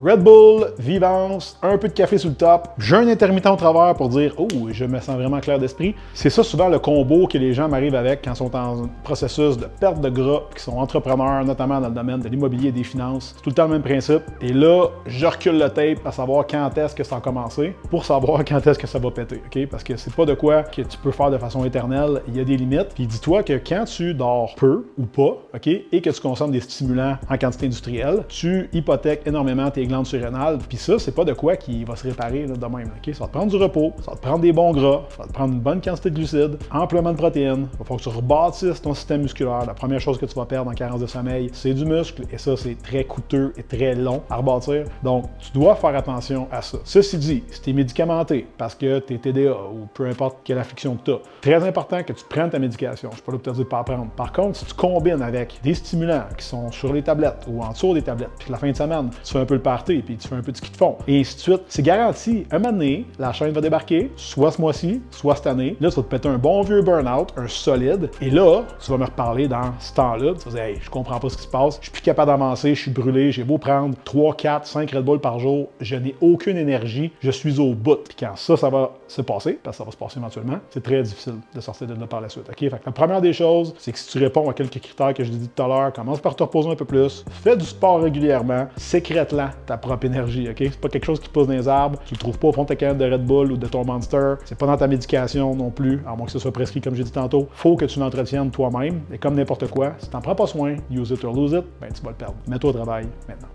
Red Bull, Vivance, un peu de café sur le top, jeûne intermittent au travers pour dire « Oh, je me sens vraiment clair d'esprit ». C'est ça souvent le combo que les gens m'arrivent avec quand ils sont en processus de perte de gras, qui sont entrepreneurs, notamment dans le domaine de l'immobilier et des finances. C'est tout le temps le même principe. Et là, je recule le tape à savoir quand est-ce que ça a commencé pour savoir quand est-ce que ça va péter, OK? Parce que c'est pas de quoi que tu peux faire de façon éternelle, il y a des limites. Puis dis-toi que quand tu dors peu ou pas, OK, et que tu consommes des stimulants en quantité industrielle, tu hypothèques énormément tes glandes surrénales, puis ça, c'est pas de quoi qui va se réparer là, de même. Okay? Ça va te prendre du repos, ça va te prendre des bons gras, ça va te prendre une bonne quantité de glucides, amplement de protéines. Il va falloir que tu rebâtisses ton système musculaire. La première chose que tu vas perdre en carence de sommeil, c'est du muscle, et ça, c'est très coûteux et très long à rebâtir. Donc, tu dois faire attention à ça. Ceci dit, si tu es médicamenté parce que tu es TDA ou peu importe quelle affliction que tu as, très important que tu prennes ta médication. Je ne suis pas là pour te dire de pas prendre. Par contre, si tu combines avec des stimulants qui sont sur les tablettes ou en dessous des tablettes, puis que la fin de semaine, tu fais un peu le party, puis tu fais un peu de ski de fond, et ainsi de suite. C'est garanti. Un moment donné, la chaîne va débarquer, soit ce mois-ci, soit cette année. Là, ça va te péter un bon vieux burn-out, un solide. Et là, tu vas me reparler dans ce temps-là. Tu vas dire, hey, je comprends pas ce qui se passe. Je suis plus capable d'avancer, je suis brûlé. J'ai beau prendre 3, 4, 5 Red Bull par jour. Je n'ai aucune énergie. Je suis au bout. Puis quand ça va se passer, parce que ça va se passer éventuellement, c'est très difficile de sortir de là par la suite. OK? Fait que la première des choses, c'est que si tu réponds à quelques critères que je t'ai dit tout à l'heure, commence par te reposer un peu plus, fais du sport régulièrement, sécrète-la ta propre énergie. OK? C'est pas quelque chose qui pousse dans les arbres, tu le trouves pas au fond de ta canne de Red Bull ou de ton Monster, c'est pas dans ta médication non plus, à moins que ce soit prescrit comme j'ai dit tantôt. Faut que tu l'entretiennes toi-même, et comme n'importe quoi, si t'en prends pas soin, use it or lose it, ben tu vas le perdre. Mets-toi au travail maintenant.